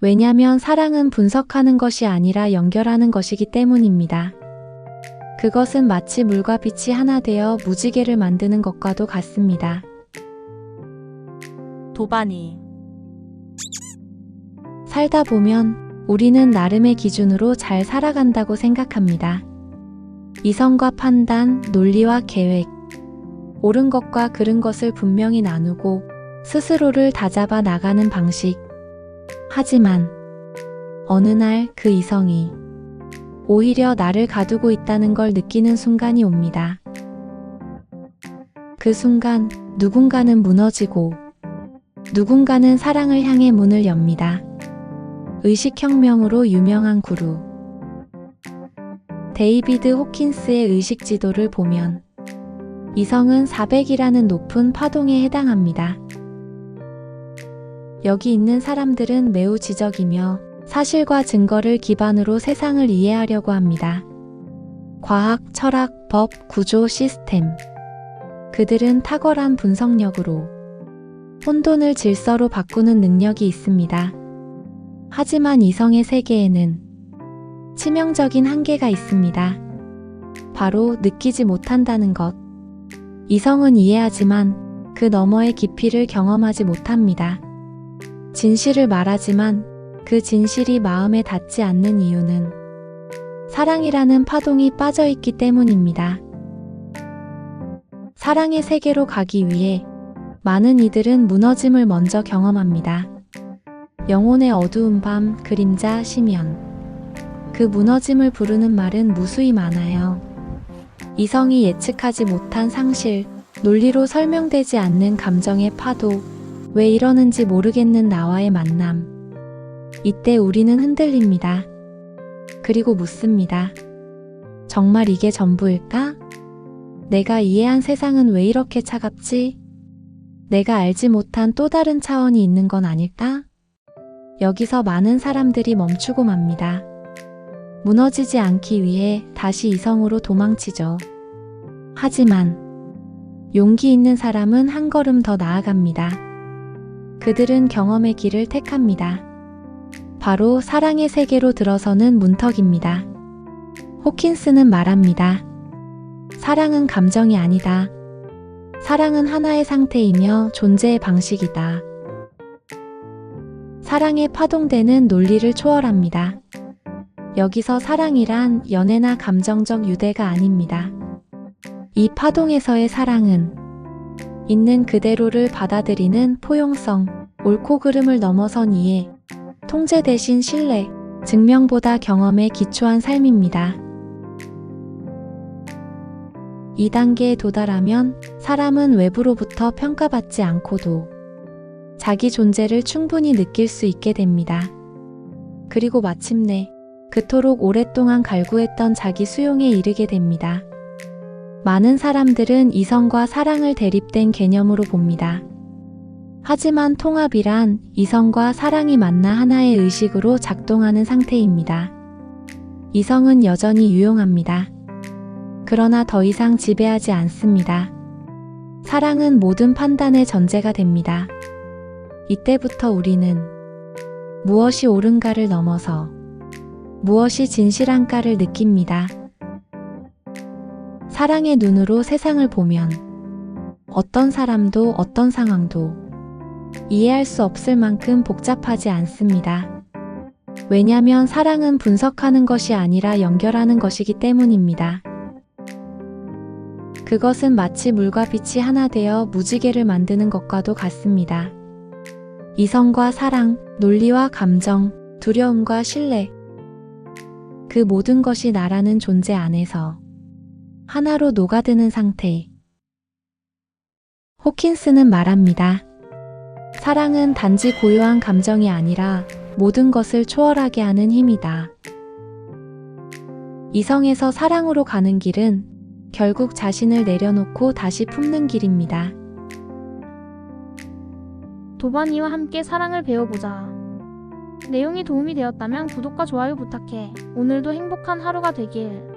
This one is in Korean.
왜냐면 사랑은 분석하는 것이 아니라 연결하는 것이기 때문입니다. 그것은 마치 물과 빛이 하나 되어 무지개를 만드는 것과도 같습니다. 도바니. 살다 보면 우리는 나름의 기준으로 잘 살아간다고 생각합니다. 이성과 판단, 논리와 계획, 옳은 것과 그른 것을 분명히 나누고 스스로를 다잡아 나가는 방식. 하지만 어느 날 그 이성이 오히려 나를 가두고 있다는 걸 느끼는 순간이 옵니다. 그 순간 누군가는 무너지고 누군가는 사랑을 향해 문을 엽니다. 의식혁명으로 유명한 구루 데이비드 호킨스의 의식 지도를 보면 이성은 400이라는 높은 파동에 해당합니다. 여기 있는 사람들은 매우 지적이며 사실과 증거를 기반으로 세상을 이해하려고 합니다. 과학, 철학, 법, 구조, 시스템. 그들은 탁월한 분석력으로 혼돈을 질서로 바꾸는 능력이 있습니다. 하지만 이성의 세계에는 치명적인 한계가 있습니다. 바로 느끼지 못한다는 것. 이성은 이해하지만 그 너머의 깊이를 경험하지 못합니다. 진실을 말하지만 그 진실이 마음에 닿지 않는 이유는 사랑이라는 파동이 빠져있기 때문입니다. 사랑의 세계로 가기 위해 많은 이들은 무너짐을 먼저 경험합니다. 영혼의 어두운 밤, 그림자, 심연. 그 무너짐을 부르는 말은 무수히 많아요. 이성이 예측하지 못한 상실, 논리로 설명되지 않는 감정의 파도, 왜 이러는지 모르겠는 나와의 만남. 이때 우리는 흔들립니다. 그리고 묻습니다. 정말 이게 전부일까? 내가 이해한 세상은 왜 이렇게 차갑지? 내가 알지 못한 또 다른 차원이 있는 건 아닐까? 여기서 많은 사람들이 멈추고 맙니다. 무너지지 않기 위해 다시 이성으로 도망치죠. 하지만 용기 있는 사람은 한 걸음 더 나아갑니다. 그들은 경험의 길을 택합니다. 바로 사랑의 세계로 들어서는 문턱입니다. 호킨스는 말합니다. 사랑은 감정이 아니다. 사랑은 하나의 상태이며 존재의 방식이다. 사랑에 파동되는 논리를 초월합니다. 여기서 사랑이란 연애나 감정적 유대가 아닙니다. 이 파동에서의 사랑은 있는 그대로를 받아들이는 포용성, 옳고 그름을 넘어선 이해, 통제 대신 신뢰, 증명보다 경험에 기초한 삶입니다. 이 단계에 도달하면 사람은 외부로부터 평가받지 않고도 자기 존재를 충분히 느낄 수 있게 됩니다. 그리고 마침내 그토록 오랫동안 갈구했던 자기 수용에 이르게 됩니다. 많은 사람들은 이성과 사랑을 대립된 개념으로 봅니다. 하지만 통합이란 이성과 사랑이 만나 하나의 의식으로 작동하는 상태입니다. 이성은 여전히 유용합니다. 그러나 더 이상 지배하지 않습니다. 사랑은 모든 판단의 전제가 됩니다. 이때부터 우리는 무엇이 옳은가를 넘어서 무엇이 진실한가를 느낍니다. 사랑의 눈으로 세상을 보면 어떤 사람도 어떤 상황도 이해할 수 없을 만큼 복잡하지 않습니다. 왜냐면 사랑은 분석하는 것이 아니라 연결하는 것이기 때문입니다. 그것은 마치 물과 빛이 하나 되어 무지개를 만드는 것과도 같습니다. 이성과 사랑, 논리와 감정, 두려움과 신뢰. 그 모든 것이 나라는 존재 안에서 하나로 녹아드는 상태. 호킨스는 말합니다. 사랑은 단지 고요한 감정이 아니라 모든 것을 초월하게 하는 힘이다. 이성에서 사랑으로 가는 길은 결국 자신을 내려놓고 다시 품는 길입니다. 도바니와 함께 사랑을 배워보자. 내용이 도움이 되었다면 구독과 좋아요 부탁해. 오늘도 행복한 하루가 되길.